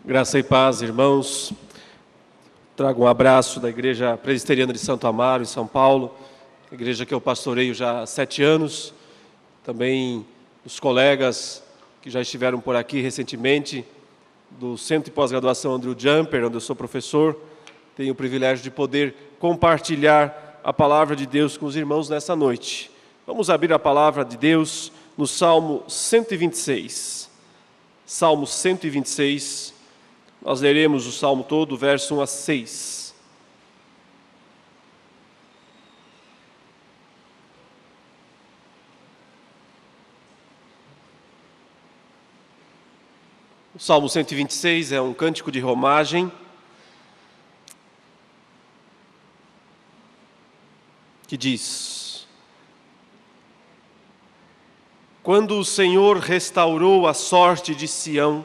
Graça e paz, irmãos. Trago um abraço da Igreja Presbiteriana de Santo Amaro, em São Paulo, igreja que eu pastoreio já há 7 anos. Também os colegas que já estiveram por aqui recentemente, do Centro de Pós-Graduação Andrew Jumper, onde eu sou professor. Tenho o privilégio de poder compartilhar a palavra de Deus com os irmãos nessa noite. Vamos abrir a palavra de Deus no Salmo 126. Salmo 126. Nós leremos o Salmo todo, verso 1 a 6. O Salmo 126 é um cântico de romagem que diz: Quando o Senhor restaurou a sorte de Sião,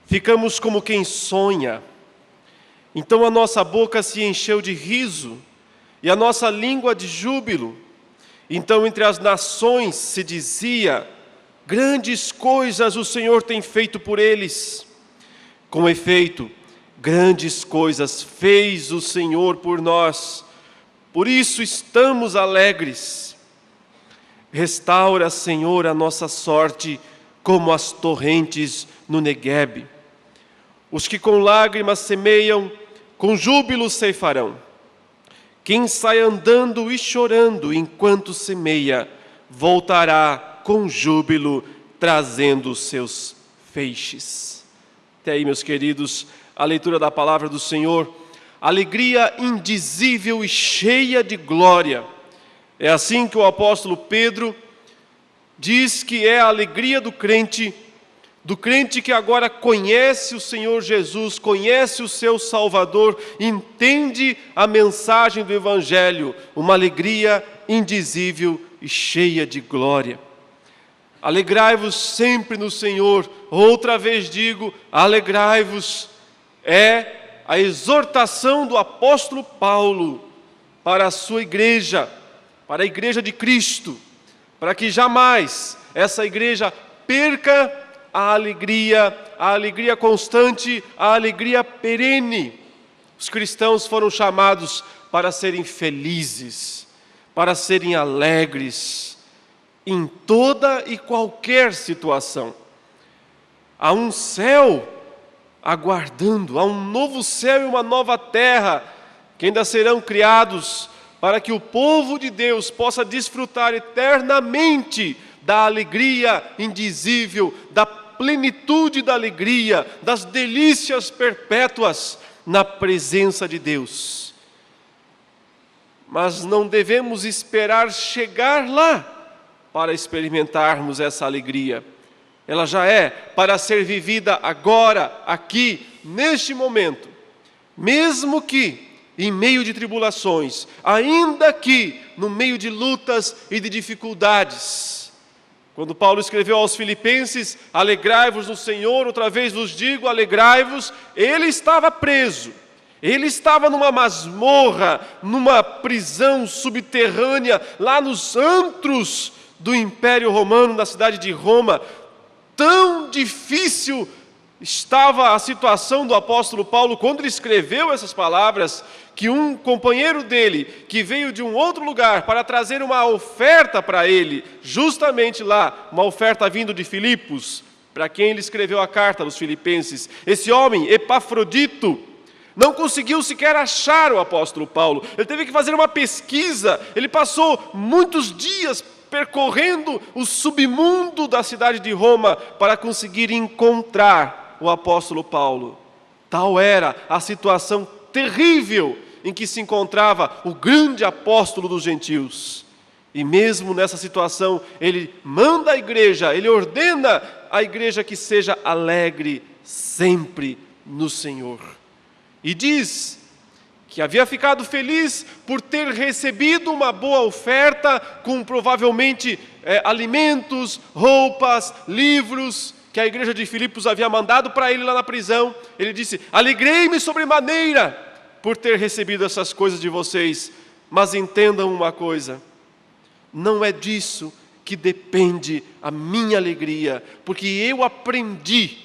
ficamos como quem sonha. Então a nossa boca se encheu de riso e a nossa língua de júbilo. Então entre as nações se dizia: grandes coisas o Senhor tem feito por eles. Com efeito, grandes coisas fez o Senhor por nós. Por isso estamos alegres. Restaura, Senhor, a nossa sorte como as torrentes no Neguebe. Os que com lágrimas semeiam, com júbilo ceifarão. Quem sai andando e chorando enquanto semeia, voltará com júbilo, trazendo os seus feixes. Até aí, meus queridos, a leitura da palavra do Senhor. Alegria indizível e cheia de glória. É assim que o apóstolo Pedro diz que é a alegria do crente que agora conhece o Senhor Jesus, conhece o seu Salvador, entende a mensagem do Evangelho, uma alegria indizível e cheia de glória. Alegrai-vos sempre no Senhor. Outra vez digo, alegrai-vos. É a exortação do apóstolo Paulo para a sua igreja, para a igreja de Cristo, para que jamais essa igreja perca a alegria constante, a alegria perene. Os cristãos foram chamados para serem felizes, para serem alegres, em toda e qualquer situação. Há um céu aguardando, há um novo céu e uma nova terra, que ainda serão criados para que o povo de Deus possa desfrutar eternamente da alegria indizível, da plenitude da alegria, das delícias perpétuas na presença de Deus. Mas não devemos esperar chegar lá para experimentarmos essa alegria. Ela já é para ser vivida agora, aqui, neste momento. Mesmo que em meio de tribulações, ainda que no meio de lutas e de dificuldades. Quando Paulo escreveu aos Filipenses, alegrai-vos no Senhor, outra vez vos digo, alegrai-vos, ele estava preso, ele estava numa masmorra, numa prisão subterrânea, lá nos antros do Império Romano, na cidade de Roma. Tão difícil estava a situação do apóstolo Paulo quando ele escreveu essas palavras, que um companheiro dele, que veio de um outro lugar para trazer uma oferta para ele, justamente lá, uma oferta vindo de Filipos, para quem ele escreveu a carta dos Filipenses, esse homem, Epafrodito, não conseguiu sequer achar o apóstolo Paulo. Ele teve que fazer uma pesquisa, ele passou muitos dias percorrendo o submundo da cidade de Roma para conseguir encontrar o apóstolo Paulo. Tal era a situação terrível em que se encontrava o grande apóstolo dos gentios. E mesmo nessa situação, ele manda a igreja, ele ordena a igreja que seja alegre sempre no Senhor. E diz que havia ficado feliz por ter recebido uma boa oferta com provavelmente alimentos, roupas, livros, que a igreja de Filipos havia mandado para ele lá na prisão. Ele disse: alegrei-me sobremaneira por ter recebido essas coisas de vocês, mas entendam uma coisa, não é disso que depende a minha alegria, porque eu aprendi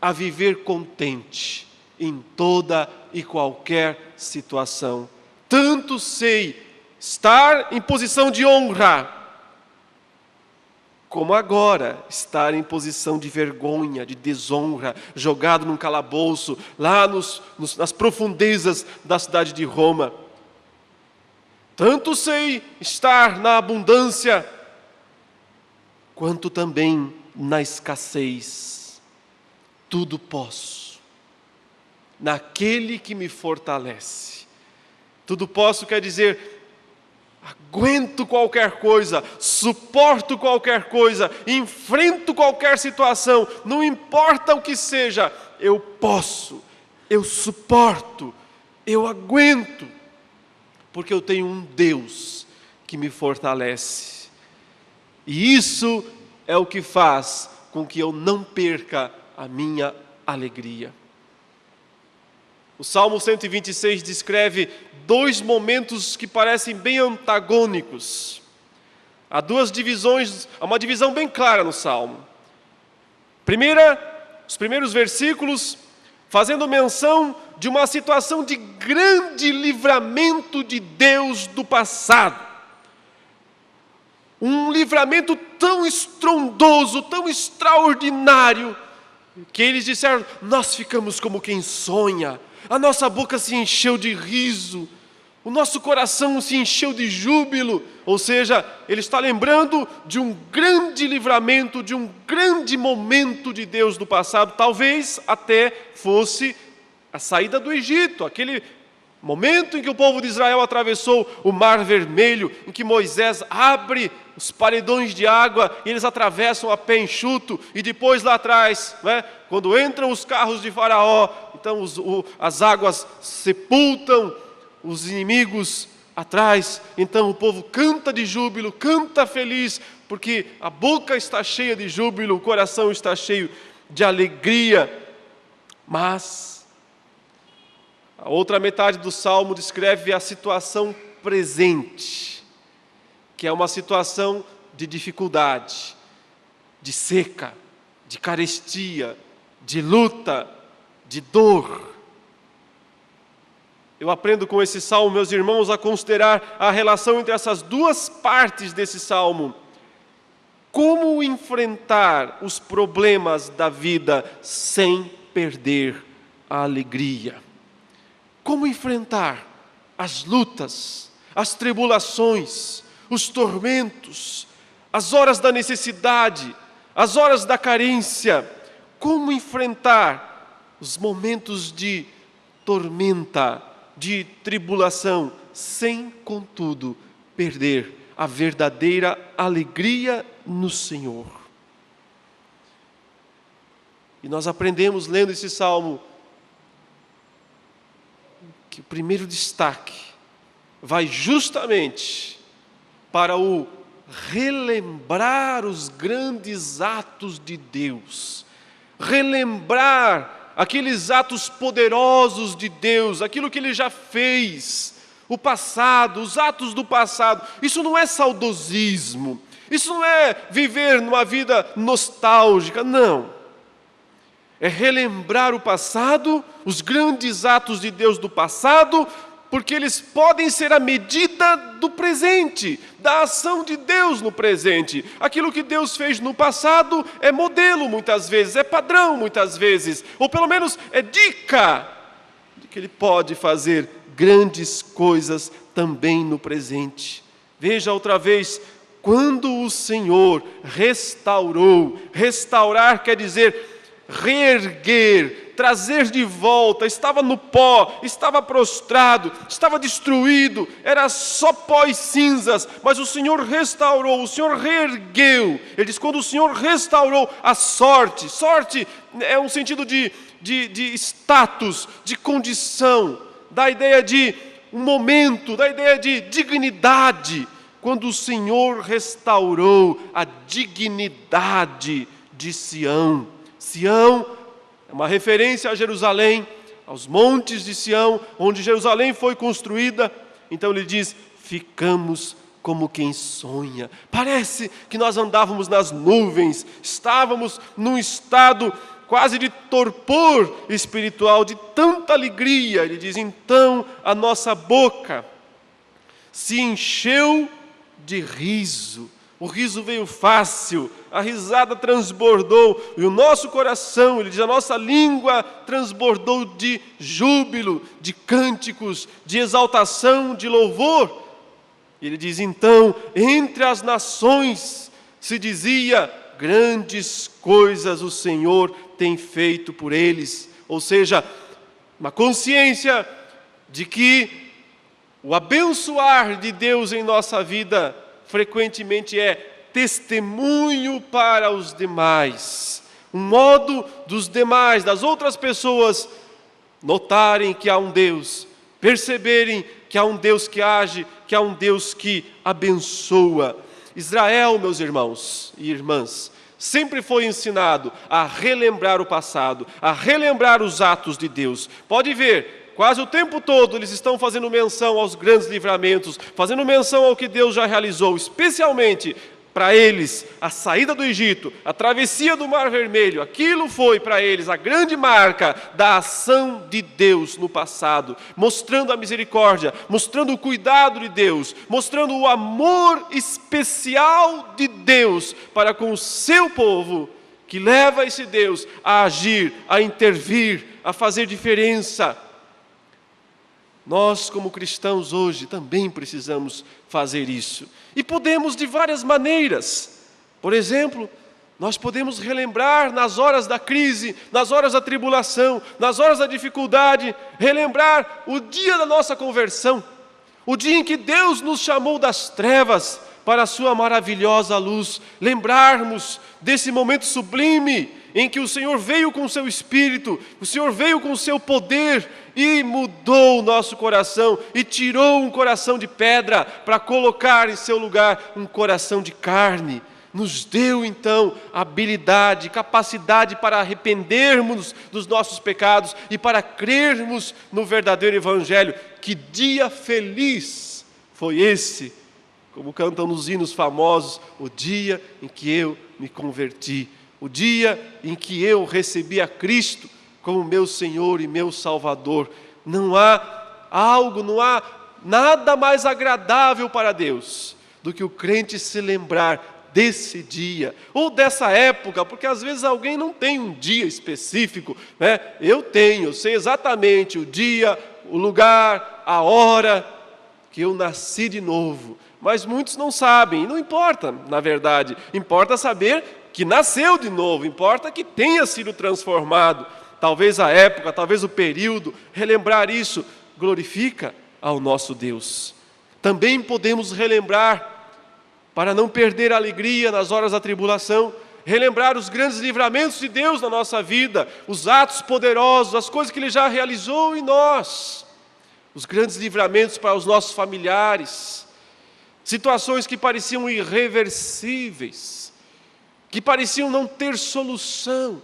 a viver contente em toda e qualquer situação. Tanto sei estar em posição de honra, como agora estar em posição de vergonha, de desonra, jogado num calabouço, lá nas profundezas da cidade de Roma. Tanto sei estar na abundância, quanto também na escassez. Tudo posso, naquele que me fortalece. Tudo posso quer dizer, aguento qualquer coisa, suporto qualquer coisa, enfrento qualquer situação, não importa o que seja, eu posso, eu suporto, eu aguento, porque eu tenho um Deus que me fortalece. E isso é o que faz com que eu não perca a minha alegria. O Salmo 126 descreve dois momentos que parecem bem antagônicos. Há duas divisões, há uma divisão bem clara no Salmo. Os primeiros versículos, fazendo menção de uma situação de grande livramento de Deus do passado. Um livramento tão estrondoso, tão extraordinário, que eles disseram, nós ficamos como quem sonha. A nossa boca se encheu de riso, o nosso coração se encheu de júbilo. Ou seja, ele está lembrando de um grande livramento, de um grande momento de Deus do passado. Talvez até fosse a saída do Egito, aquele momento em que o povo de Israel atravessou o Mar Vermelho, em que Moisés abre os paredões de água e eles atravessam a pé enxuto, e depois lá atrás, quando entram os carros de Faraó, então as águas sepultam os inimigos atrás, então o povo canta de júbilo, canta feliz, porque a boca está cheia de júbilo, o coração está cheio de alegria. Mas a outra metade do Salmo descreve a situação presente, que é uma situação de dificuldade, de seca, de carestia, de luta, de dor. Eu aprendo com esse salmo, meus irmãos, a considerar a relação entre essas duas partes desse salmo. Como enfrentar os problemas da vida sem perder a alegria? Como enfrentar as lutas, as tribulações, os tormentos, as horas da necessidade, as horas da carência? Como enfrentar os momentos de tormenta, de tribulação, sem, contudo, perder a verdadeira alegria no Senhor? E nós aprendemos, lendo esse salmo, que o primeiro destaque vai justamente para o relembrar os grandes atos de Deus, relembrar aqueles atos poderosos de Deus, aquilo que Ele já fez, o passado, os atos do passado. Isso não é saudosismo, isso não é viver numa vida nostálgica, não. É relembrar o passado, os grandes atos de Deus do passado, porque eles podem ser a medida do presente, da ação de Deus no presente. Aquilo que Deus fez no passado é modelo muitas vezes, é padrão muitas vezes, ou pelo menos é dica de que Ele pode fazer grandes coisas também no presente. Veja outra vez, quando o Senhor restaurou, restaurar quer dizer reerguer, trazer de volta, estava no pó, estava prostrado, estava destruído, era só pó e cinzas, mas o Senhor restaurou, o Senhor reergueu. Ele diz, quando o Senhor restaurou a sorte é um sentido de status, de condição, da ideia de um momento, da ideia de dignidade, quando o Senhor restaurou a dignidade de Sião. Sião é uma referência a Jerusalém, aos montes de Sião, onde Jerusalém foi construída. Então ele diz, ficamos como quem sonha. Parece que nós andávamos nas nuvens, estávamos num estado quase de torpor espiritual, de tanta alegria. Ele diz: então a nossa boca se encheu de riso. O riso veio fácil, a risada transbordou, e o nosso coração, ele diz, a nossa língua transbordou de júbilo, de cânticos, de exaltação, de louvor. E ele diz: então, entre as nações se dizia, grandes coisas o Senhor tem feito por eles. Ou seja, uma consciência de que o abençoar de Deus em nossa vida frequentemente é testemunho para os demais. Um modo dos demais, das outras pessoas, notarem que há um Deus, perceberem que há um Deus que age, que há um Deus que abençoa. Israel, meus irmãos e irmãs, sempre foi ensinado a relembrar o passado, a relembrar os atos de Deus. Pode ver, quase o tempo todo eles estão fazendo menção aos grandes livramentos, fazendo menção ao que Deus já realizou, especialmente para eles a saída do Egito, a travessia do Mar Vermelho. Aquilo foi para eles a grande marca da ação de Deus no passado, mostrando a misericórdia, mostrando o cuidado de Deus, mostrando o amor especial de Deus para com o seu povo, que leva esse Deus a agir, a intervir, a fazer diferença. Nós, como cristãos hoje, também precisamos fazer isso. E podemos de várias maneiras. Por exemplo, nós podemos relembrar nas horas da crise, nas horas da tribulação, nas horas da dificuldade, relembrar o dia da nossa conversão, o dia em que Deus nos chamou das trevas para a sua maravilhosa luz. Lembrarmos desse momento sublime em que o Senhor veio com o seu Espírito, o Senhor veio com o seu poder e mudou o nosso coração e tirou um coração de pedra para colocar em seu lugar um coração de carne. Nos deu então habilidade, capacidade para arrependermos dos nossos pecados e para crermos no verdadeiro Evangelho. Que dia feliz foi esse, como cantam nos hinos famosos, o dia em que eu me converti. O dia em que eu recebi a Cristo como meu Senhor e meu Salvador. Não há nada mais agradável para Deus do que o crente se lembrar desse dia, ou dessa época, porque às vezes alguém não tem um dia específico, né? Eu sei exatamente o dia, o lugar, a hora que eu nasci de novo, mas muitos não sabem, e não importa, na verdade, importa saber que nasceu de novo, importa que tenha sido transformado. Talvez a época, talvez o período, relembrar isso glorifica ao nosso Deus. Também podemos relembrar, para não perder a alegria nas horas da tribulação, relembrar os grandes livramentos de Deus na nossa vida, os atos poderosos, as coisas que Ele já realizou em nós, os grandes livramentos para os nossos familiares, situações que pareciam irreversíveis, que pareciam não ter solução,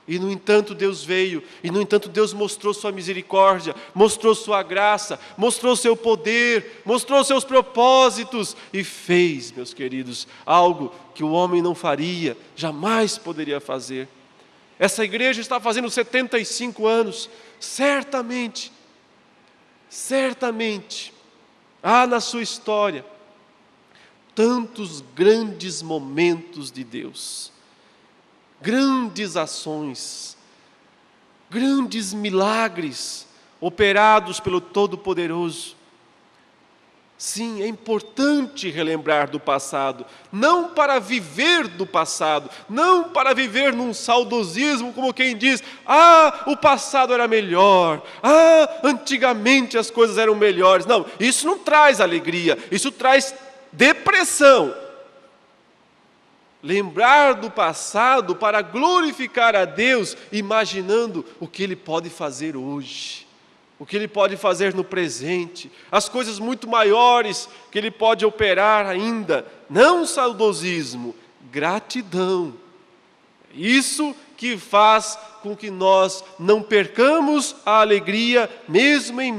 e no entanto Deus veio, e no entanto Deus mostrou sua misericórdia, mostrou sua graça, mostrou seu poder, mostrou seus propósitos, e fez, meus queridos, algo que o homem não faria, jamais poderia fazer. Essa igreja está fazendo 75 anos, certamente, há na sua história tantos grandes momentos de Deus, grandes ações, grandes milagres operados pelo Todo-Poderoso. Sim, é importante relembrar do passado, não para viver do passado, não para viver num saudosismo, como quem diz, o passado era melhor, antigamente as coisas eram melhores. Não, isso não traz alegria, isso traz depressão. Lembrar do passado para glorificar a Deus, imaginando o que Ele pode fazer hoje, o que Ele pode fazer no presente, as coisas muito maiores que Ele pode operar ainda. Não saudosismo, gratidão. Isso que faz com que nós não percamos a alegria, mesmo em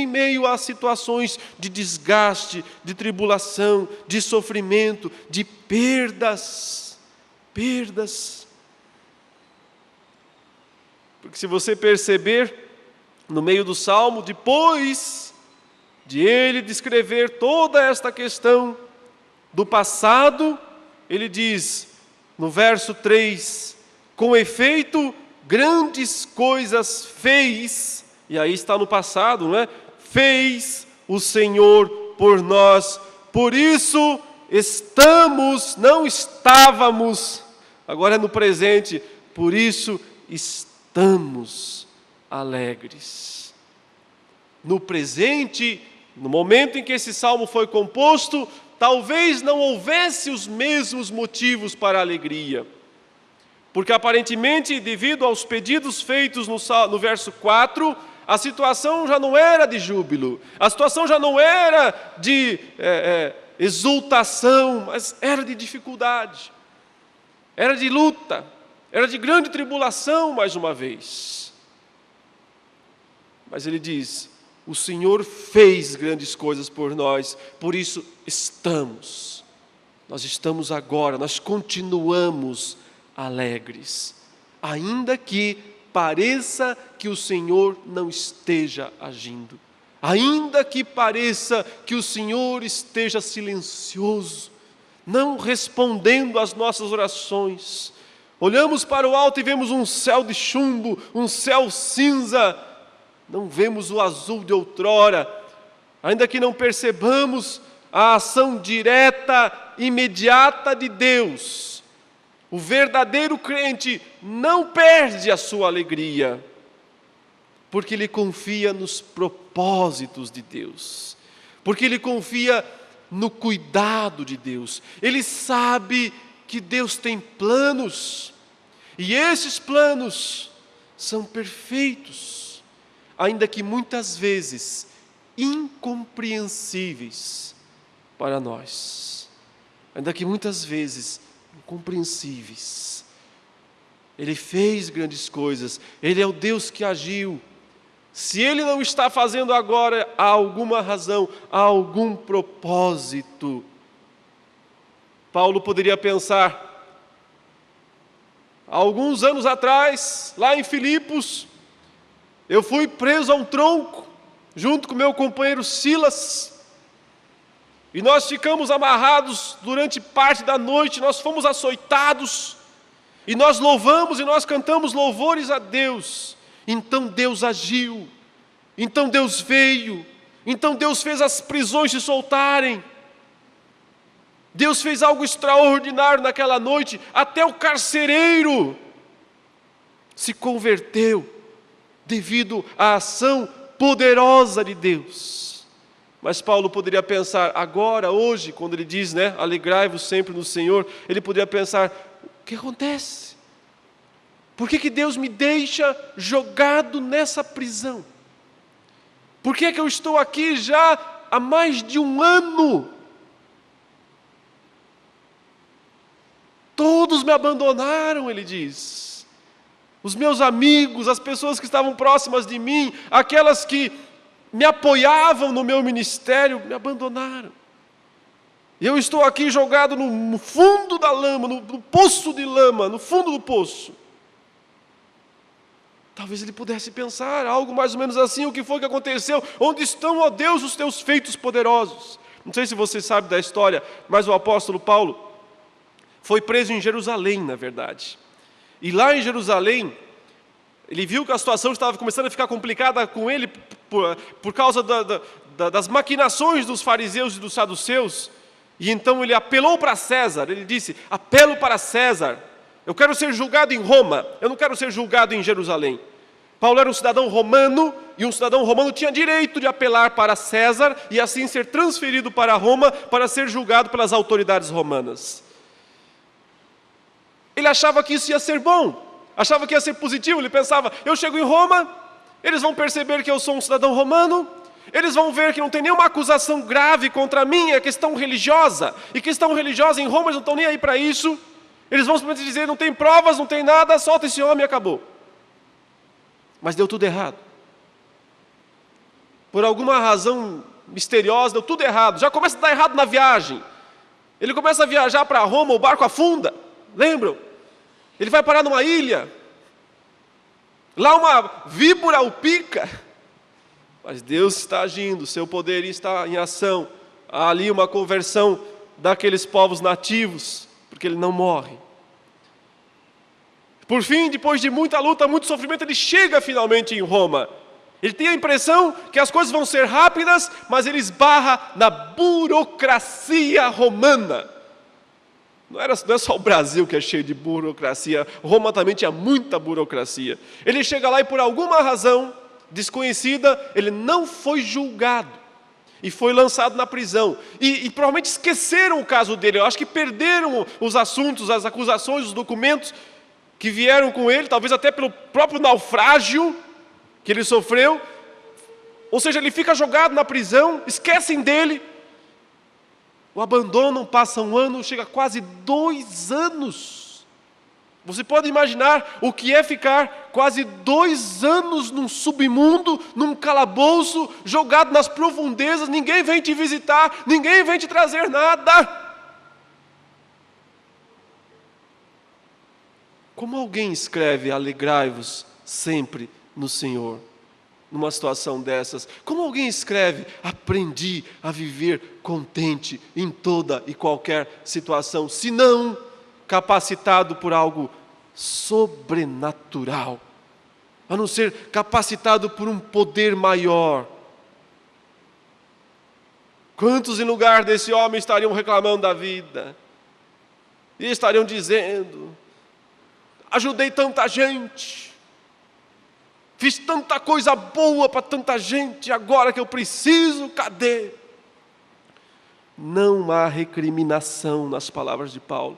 meio a situações de desgaste, de tribulação, de sofrimento, de perdas. Porque se você perceber, no meio do Salmo, depois de ele descrever toda esta questão do passado, ele diz, no verso 3, com efeito, grandes coisas fez, e aí está no passado, não é? Fez o Senhor por nós, por isso estamos, não estávamos, agora é no presente, por isso estamos alegres. No presente, no momento em que esse salmo foi composto, talvez não houvesse os mesmos motivos para a alegria. Porque aparentemente, devido aos pedidos feitos no verso 4, a situação já não era de júbilo, a situação já não era de exultação, mas era de dificuldade, era de luta, era de grande tribulação mais uma vez. Mas ele diz, o Senhor fez grandes coisas por nós, por isso nós estamos agora, nós continuamos alegres, ainda que pareça que o Senhor não esteja agindo, ainda que pareça que o Senhor esteja silencioso, não respondendo às nossas orações. Olhamos para o alto e vemos um céu de chumbo, um céu cinza, não vemos o azul de outrora, ainda que não percebamos a ação direta, imediata de Deus. O verdadeiro crente não perde a sua alegria, porque ele confia nos propósitos de Deus, porque ele confia no cuidado de Deus. Ele sabe que Deus tem planos, e esses planos são perfeitos, ainda que muitas vezes incompreensíveis para nós, ainda que muitas vezes incompreensíveis. Ele fez grandes coisas, Ele é o Deus que agiu. Se Ele não está fazendo agora, há alguma razão, há algum propósito. Paulo poderia pensar, há alguns anos atrás, lá em Filipos, eu fui preso a um tronco, junto com meu companheiro Silas, e nós ficamos amarrados durante parte da noite, nós fomos açoitados, e nós louvamos e nós cantamos louvores a Deus. Então Deus agiu, então Deus veio, então Deus fez as prisões se soltarem, Deus fez algo extraordinário naquela noite, até o carcereiro se converteu, devido à ação poderosa de Deus. Mas Paulo poderia pensar, agora, hoje, quando ele diz, alegrai-vos sempre no Senhor, ele poderia pensar, o que acontece? Por que Deus me deixa jogado nessa prisão? Por que eu estou aqui já há mais de um ano? Todos me abandonaram, ele diz. Os meus amigos, as pessoas que estavam próximas de mim, aquelas que me apoiavam no meu ministério, me abandonaram. Eu estou aqui jogado no fundo da lama, no poço de lama, no fundo do poço. Talvez ele pudesse pensar algo mais ou menos assim, o que foi que aconteceu? Onde estão, ó Deus, os teus feitos poderosos? Não sei se você sabe da história, mas o apóstolo Paulo foi preso em Jerusalém, na verdade. E lá em Jerusalém, ele viu que a situação estava começando a ficar complicada com ele por causa das maquinações dos fariseus e dos saduceus. E então ele apelou para César, ele disse, apelo para César, eu quero ser julgado em Roma, eu não quero ser julgado em Jerusalém. Paulo era um cidadão romano, e um cidadão romano tinha direito de apelar para César, e assim ser transferido para Roma, para ser julgado pelas autoridades romanas. Ele achava que isso ia ser bom, achava que ia ser positivo, ele pensava, eu chego em Roma, eles vão perceber que eu sou um cidadão romano, eles vão ver que não tem nenhuma acusação grave contra mim, é questão religiosa, e questão religiosa em Roma eles não estão nem aí para isso, eles vão simplesmente dizer, não tem provas, não tem nada, solta esse homem e acabou. Mas deu tudo errado. Por alguma razão misteriosa, deu tudo errado, já começa a dar errado na viagem. Ele começa a viajar para Roma, o barco afunda, lembram? Ele vai parar numa ilha. Lá uma víbora o pica, mas Deus está agindo, seu poder está em ação. Há ali uma conversão daqueles povos nativos, porque ele não morre. Por fim, depois de muita luta, muito sofrimento, ele chega finalmente em Roma. Ele tem a impressão que as coisas vão ser rápidas, mas ele esbarra na burocracia romana. Não é só o Brasil que é cheio de burocracia, Roma também tinha muita burocracia. Ele chega lá e por alguma razão desconhecida, ele não foi julgado e foi lançado na prisão. E provavelmente esqueceram o caso dele, eu acho que perderam os assuntos, as acusações, os documentos que vieram com ele, talvez até pelo próprio naufrágio que ele sofreu. Ou seja, ele fica jogado na prisão, esquecem dele, o abandonam, passa um ano, chega a quase 2 anos. Você pode imaginar o que é ficar quase 2 anos num submundo, num calabouço, jogado nas profundezas, ninguém vem te visitar, ninguém vem te trazer nada. Como alguém escreve, alegrai-vos sempre no Senhor, numa situação dessas? Como alguém escreve, aprendi a viver contente em toda e qualquer situação, se não capacitado por algo sobrenatural, a não ser capacitado por um poder maior? Quantos em lugar desse homem estariam reclamando da vida? E estariam dizendo, ajudei tanta gente, fiz tanta coisa boa para tanta gente, agora que eu preciso, cadê? Não há recriminação nas palavras de Paulo.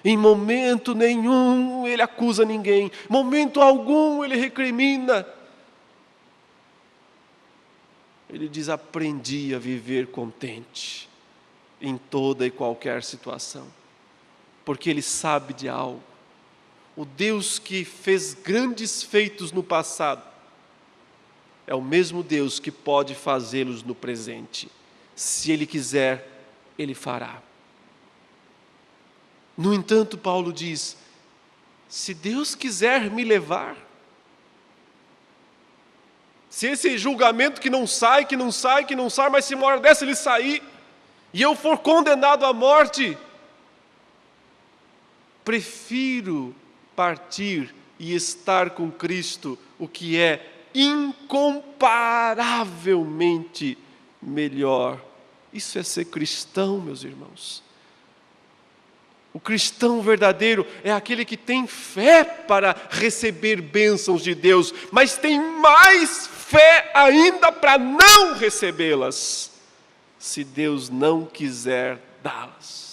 Em momento nenhum ele acusa ninguém, momento algum ele recrimina. Ele diz, aprendi a viver contente em toda e qualquer situação, porque ele sabe de algo. O Deus que fez grandes feitos no passado é o mesmo Deus que pode fazê-los no presente. Se Ele quiser, Ele fará. No entanto, Paulo diz, se Deus quiser me levar, se esse julgamento que não sai, mas se uma hora dessa ele sair, e eu for condenado à morte, prefiro partir e estar com Cristo, o que é incomparavelmente melhor. Isso é ser cristão, meus irmãos. O cristão verdadeiro é aquele que tem fé para receber bênçãos de Deus, mas tem mais fé ainda para não recebê-las, se Deus não quiser dá-las.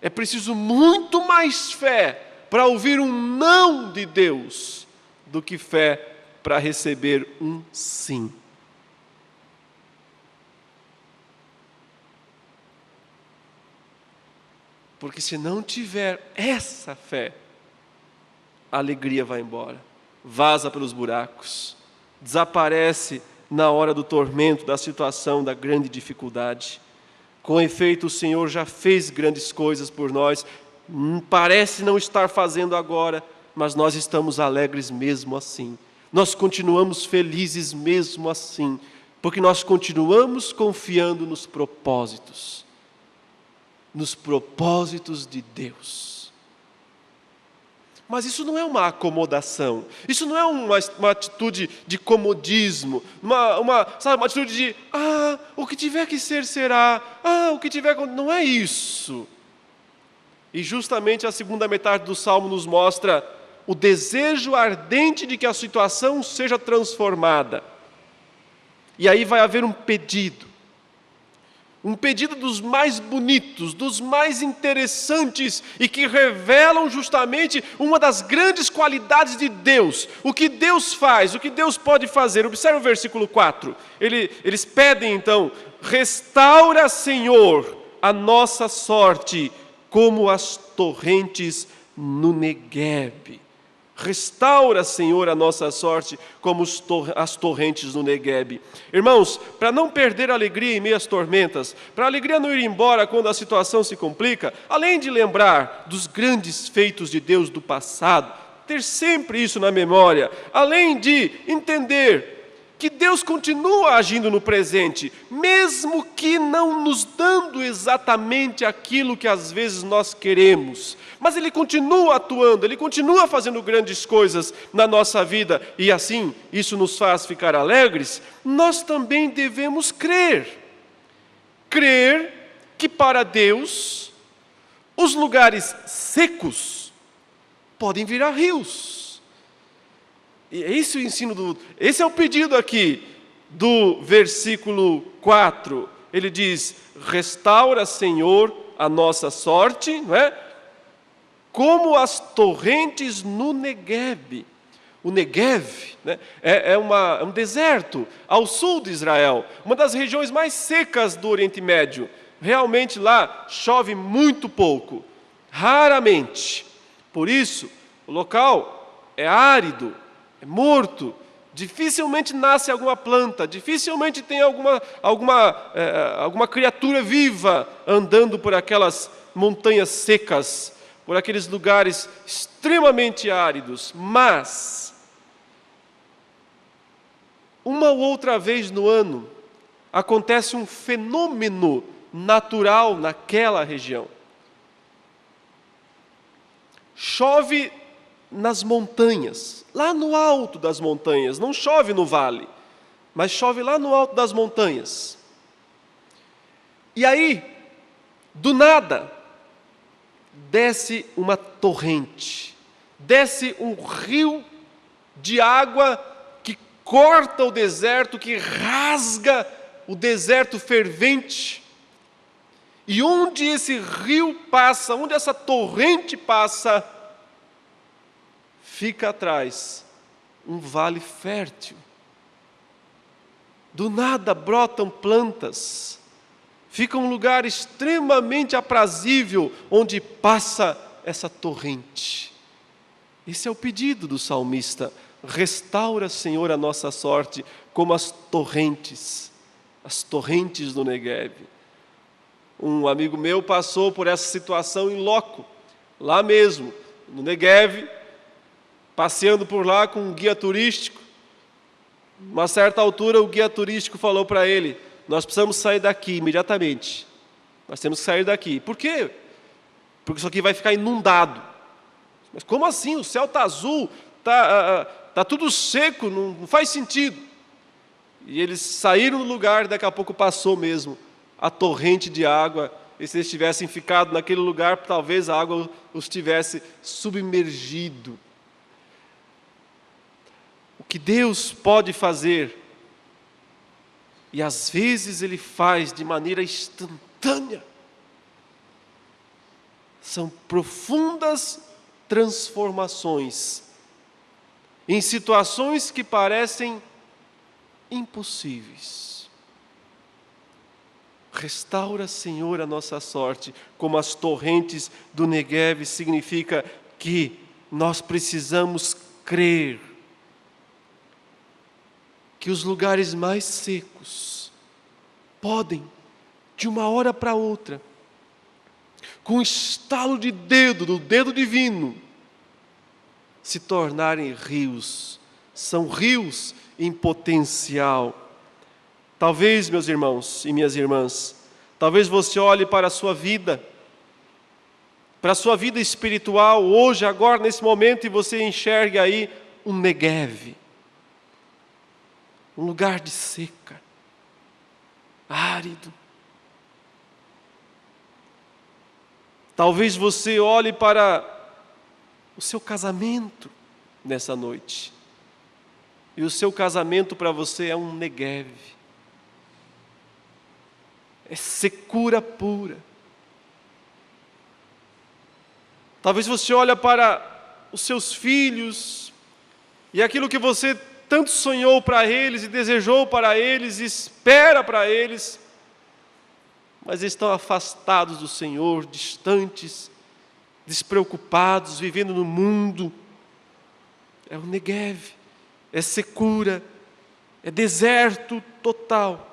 É preciso muito mais fé para ouvir um não de Deus do que fé para receber um sim. Porque se não tiver essa fé, a alegria vai embora, vaza pelos buracos, desaparece na hora do tormento, da situação, da grande dificuldade. Com efeito, o Senhor já fez grandes coisas por nós, parece não estar fazendo agora, mas nós estamos alegres mesmo assim. Nós continuamos felizes mesmo assim, porque nós continuamos confiando nos propósitos de Deus. Mas isso não é uma acomodação, isso não é uma atitude de comodismo, uma atitude de, o que tiver que ser, será, o que tiver que... Não é isso. E justamente a segunda metade do Salmo nos mostra o desejo ardente de que a situação seja transformada. E aí vai haver um pedido dos mais bonitos, dos mais interessantes e que revelam justamente uma das grandes qualidades de Deus. O que Deus faz, o que Deus pode fazer. Observe o versículo 4. Eles pedem então, restaura, Senhor, a nossa sorte como as torrentes no Neguebe. Restaura, Senhor, a nossa sorte como as torrentes no Neguebe. Irmãos, para não perder a alegria em meio às tormentas, para a alegria não ir embora quando a situação se complica, além de lembrar dos grandes feitos de Deus do passado, ter sempre isso na memória, além de entender que Deus continua agindo no presente, mesmo que não nos dando exatamente aquilo que às vezes nós queremos, mas Ele continua atuando, Ele continua fazendo grandes coisas na nossa vida, e assim isso nos faz ficar alegres. Nós também devemos crer que para Deus os lugares secos podem virar rios. E esse é o ensino esse é o pedido aqui do versículo 4. Ele diz: restaura, Senhor, a nossa sorte, não é? Como as torrentes no Negueb. O Negueb, né, é um deserto ao sul de Israel, uma das regiões mais secas do Oriente Médio. Realmente lá chove muito pouco, raramente. Por isso, o local é árido, é morto, dificilmente nasce alguma planta, dificilmente tem alguma criatura viva andando por aquelas montanhas secas, por aqueles lugares extremamente áridos. Mas, uma ou outra vez no ano, acontece um fenômeno natural naquela região. Chove nas montanhas, lá no alto das montanhas, não chove no vale, mas chove lá no alto das montanhas. E aí, do nada, desce uma torrente, desce um rio de água que corta o deserto, que rasga o deserto fervente. E onde esse rio passa, onde essa torrente passa, fica atrás um vale fértil. Do nada brotam plantas, fica um lugar extremamente aprazível onde passa essa torrente. Esse é o pedido do salmista: restaura, Senhor, a nossa sorte como as torrentes do Negueb. Um amigo meu passou por essa situação em loco, lá mesmo, no Negueb, passeando por lá com um guia turístico. Uma certa altura o guia turístico falou para ele: nós precisamos sair daqui imediatamente. Nós temos que sair daqui. Por quê? Porque isso aqui vai ficar inundado. Mas como assim? O céu está azul, está tudo seco, não faz sentido. E eles saíram do lugar, daqui a pouco passou mesmo a torrente de água. E se eles tivessem ficado naquele lugar, talvez a água os tivesse submergido. O que Deus pode fazer, e às vezes Ele faz de maneira instantânea, são profundas transformações em situações que parecem impossíveis. Restaura, Senhor, a nossa sorte, como as torrentes do Negueb, significa que nós precisamos crer que os lugares mais secos podem, de uma hora para outra, com um estalo de dedo, do dedo divino, se tornarem rios. São rios em potencial. Talvez, meus irmãos e minhas irmãs, talvez você olhe para a sua vida espiritual, hoje, agora, nesse momento, e você enxergue aí um Negueb, um lugar de seca, árido. Talvez você olhe para o seu casamento nessa noite, e o seu casamento para você é um Negueb, é secura pura. Talvez você olhe para os seus filhos, e aquilo que você tanto sonhou para eles, e desejou para eles, e espera para eles, mas estão afastados do Senhor, distantes, despreocupados, vivendo no mundo. É o Negueb, é secura, é deserto total.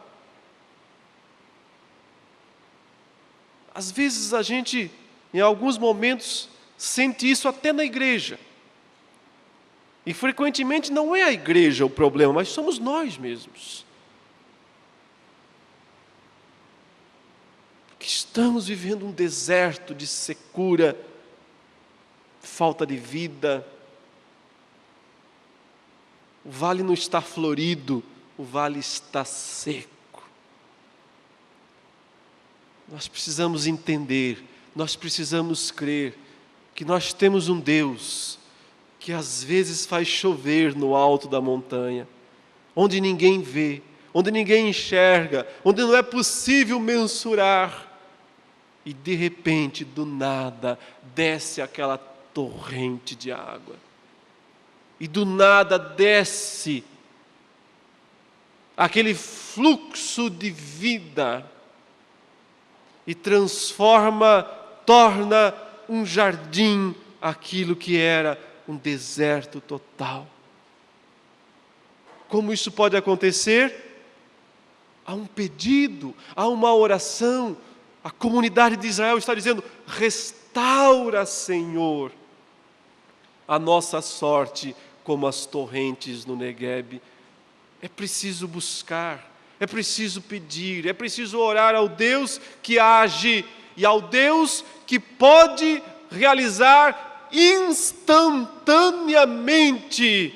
Às vezes a gente, em alguns momentos, sente isso até na igreja. E frequentemente não é a igreja o problema, mas somos nós mesmos. Que estamos vivendo um deserto de secura, falta de vida. O vale não está florido, o vale está seco. Nós precisamos entender, nós precisamos crer que nós temos um Deus que às vezes faz chover no alto da montanha, onde ninguém vê, onde ninguém enxerga, onde não é possível mensurar, e de repente, do nada, desce aquela torrente de água, e do nada desce aquele fluxo de vida, e transforma, torna um jardim aquilo que era um deserto total. Como isso pode acontecer? Há um pedido, há uma oração. A comunidade de Israel está dizendo: restaura, Senhor, a nossa sorte como as torrentes no Neguebe. É preciso buscar, é preciso pedir, é preciso orar ao Deus que age e ao Deus que pode realizar instantaneamente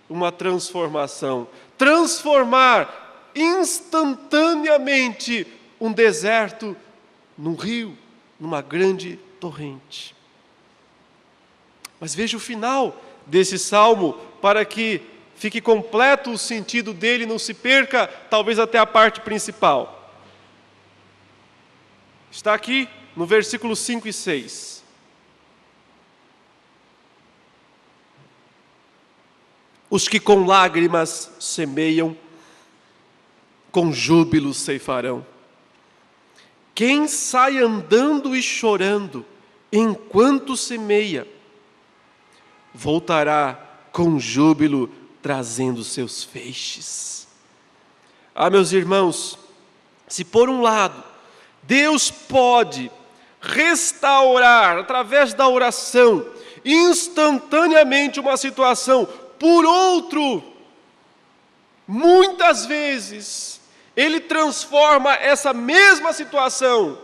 uma transformação, transformar instantaneamente um deserto num rio, numa grande torrente. Mas veja o final desse salmo, para que fique completo o sentido dele, não se perca, talvez até a parte principal. Está aqui no versículo 5 e 6. Os que com lágrimas semeiam, com júbilo ceifarão. Quem sai andando e chorando, enquanto semeia, voltará com júbilo, trazendo seus feixes. Ah, meus irmãos, se por um lado, Deus pode restaurar, através da oração, instantaneamente uma situação, por outro, muitas vezes, Ele transforma essa mesma situação,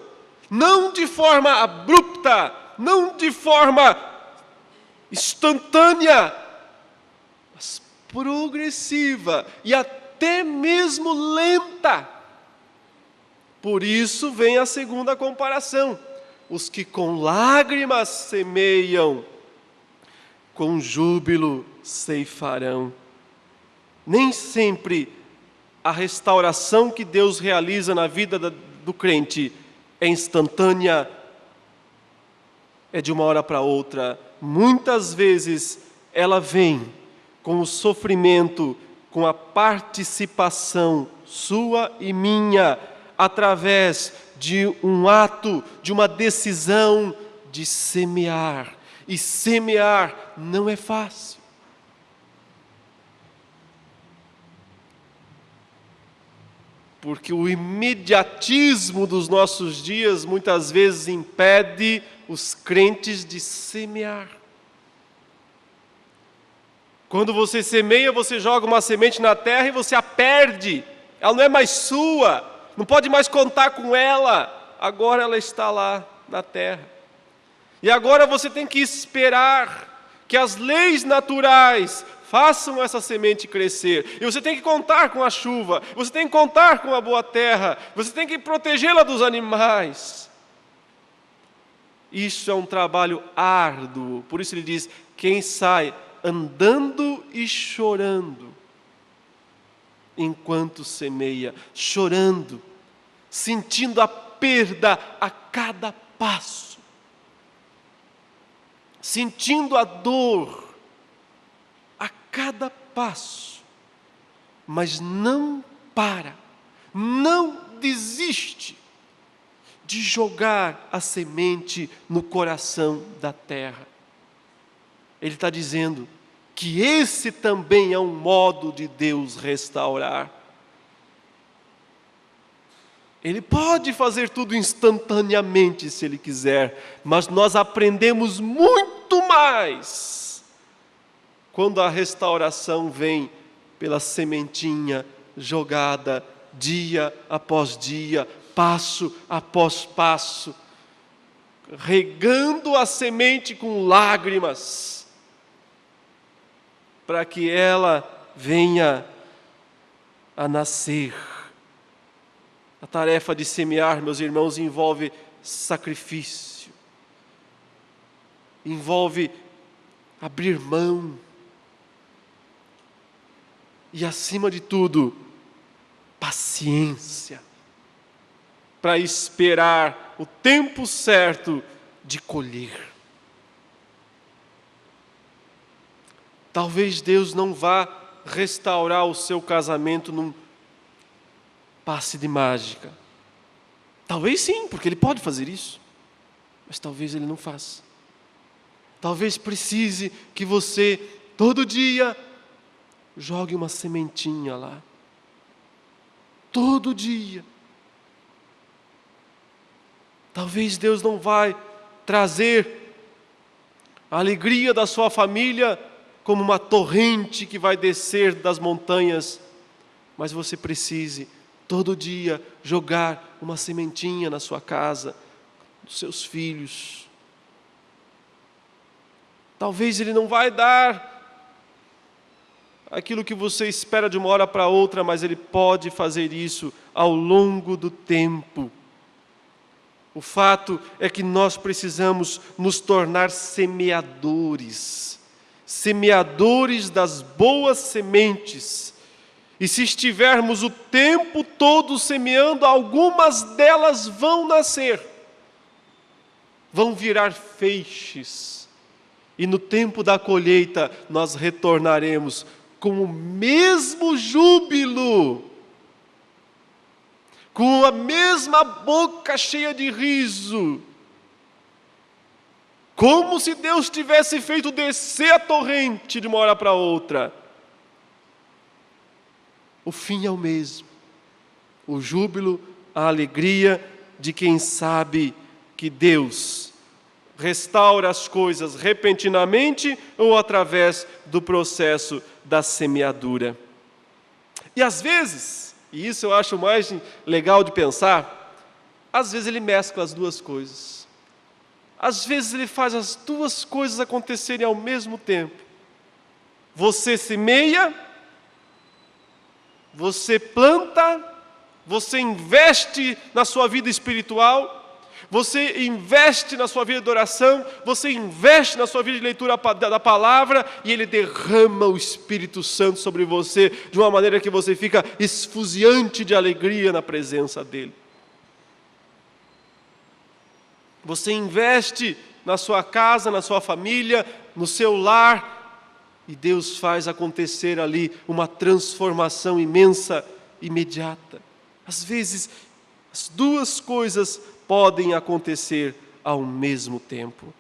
não de forma abrupta, não de forma instantânea, mas progressiva e até mesmo lenta. Por isso vem a segunda comparação. Os que com lágrimas semeiam, com júbilo ceifarão. Nem sempre a restauração que Deus realiza na vida do crente é instantânea, é de uma hora para outra. Muitas vezes ela vem com o sofrimento, com a participação sua e minha, através de um ato, de uma decisão de semear. E semear não é fácil. Porque o imediatismo dos nossos dias muitas vezes impede os crentes de semear. Quando você semeia, você joga uma semente na terra e você a perde. Ela não é mais sua, não pode mais contar com ela. Agora ela está lá na terra. E agora você tem que esperar que as leis naturais façam essa semente crescer. E você tem que contar com a chuva, você tem que contar com a boa terra, você tem que protegê-la dos animais. Isso é um trabalho árduo. Por isso ele diz: quem sai andando e chorando, enquanto semeia, chorando, sentindo a perda a cada passo, sentindo a dor a cada passo, mas não para, não desiste de jogar a semente no coração da terra. Ele está dizendo que esse também é um modo de Deus restaurar. Ele pode fazer tudo instantaneamente se Ele quiser, mas nós aprendemos muito mais quando a restauração vem pela sementinha jogada dia após dia, passo após passo, regando a semente com lágrimas, para que ela venha a nascer. A tarefa de semear, meus irmãos, envolve sacrifício, envolve abrir mão e, acima de tudo, paciência, para esperar o tempo certo de colher. Talvez Deus não vá restaurar o seu casamento num passe de mágica. Talvez sim, porque Ele pode fazer isso, mas talvez Ele não faça. Talvez precise que você, todo dia, jogue uma sementinha lá. Todo dia. Talvez Deus não vai trazer a alegria da sua família como uma torrente que vai descer das montanhas, mas você precise, todo dia, jogar uma sementinha na sua casa, dos seus filhos. Talvez Ele não vai dar aquilo que você espera de uma hora para outra, mas Ele pode fazer isso ao longo do tempo. O fato é que nós precisamos nos tornar semeadores das boas sementes. E se estivermos o tempo todo semeando, algumas delas vão nascer, vão virar feixes. E no tempo da colheita nós retornaremos com o mesmo júbilo, com a mesma boca cheia de riso, como se Deus tivesse feito descer a torrente de uma hora para outra. O fim é o mesmo, o júbilo, a alegria de quem sabe que Deus restaura as coisas repentinamente ou através do processo da semeadura. E às vezes, e isso eu acho mais legal de pensar, às vezes Ele mescla as duas coisas. Às vezes Ele faz as duas coisas acontecerem ao mesmo tempo. Você semeia, você planta, você investe na sua vida espiritual, você investe na sua vida de oração, você investe na sua vida de leitura da palavra, e Ele derrama o Espírito Santo sobre você, de uma maneira que você fica esfuziante de alegria na presença dEle. Você investe na sua casa, na sua família, no seu lar, e Deus faz acontecer ali uma transformação imensa, imediata. Às vezes, as duas coisas podem acontecer ao mesmo tempo.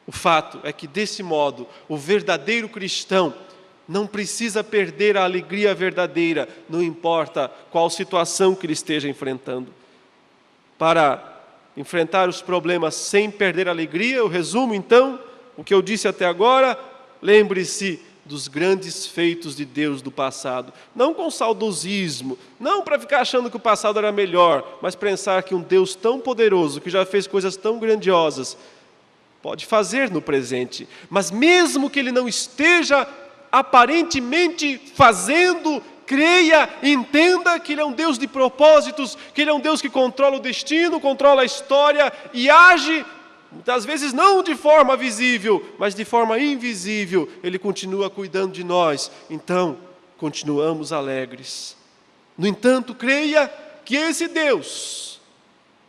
O fato é que, desse modo, o verdadeiro cristão não precisa perder a alegria verdadeira, não importa qual situação que ele esteja enfrentando. Para enfrentar os problemas sem perder a alegria, eu resumo então o que eu disse até agora. Lembre-se dos grandes feitos de Deus do passado, não com saudosismo, não para ficar achando que o passado era melhor, mas pensar que um Deus tão poderoso, que já fez coisas tão grandiosas, pode fazer no presente. Mas mesmo que Ele não esteja aparentemente fazendo, creia, entenda que Ele é um Deus de propósitos, que Ele é um Deus que controla o destino, controla a história e age, muitas vezes não de forma visível, mas de forma invisível. Ele continua cuidando de nós, então continuamos alegres. No entanto, creia que esse Deus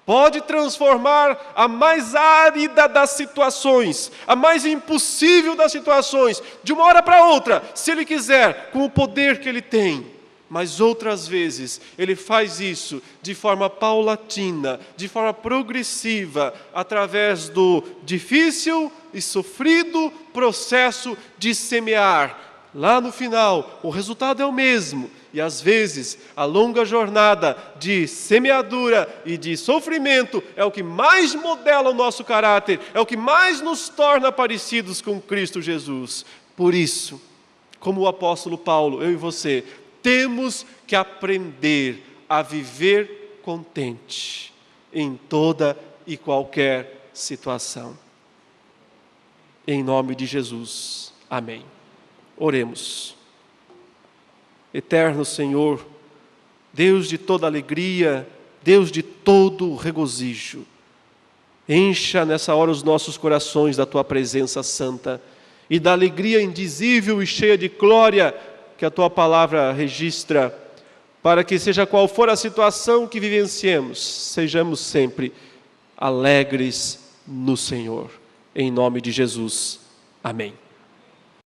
pode transformar a mais árida das situações, a mais impossível das situações, de uma hora para outra, se Ele quiser, com o poder que Ele tem. Mas outras vezes, Ele faz isso de forma paulatina, de forma progressiva, através do difícil e sofrido processo de semear. Lá no final, o resultado é o mesmo. E às vezes, a longa jornada de semeadura e de sofrimento é o que mais modela o nosso caráter, é o que mais nos torna parecidos com Cristo Jesus. Por isso, como o apóstolo Paulo, eu e você, temos que aprender a viver contente em toda e qualquer situação. Em nome de Jesus. Amém. Oremos. Eterno Senhor, Deus de toda alegria, Deus de todo regozijo, encha nessa hora os nossos corações da Tua presença santa e da alegria indizível e cheia de glória que a Tua palavra registra, para que seja qual for a situação que vivenciemos, sejamos sempre alegres no Senhor. Em nome de Jesus. Amém.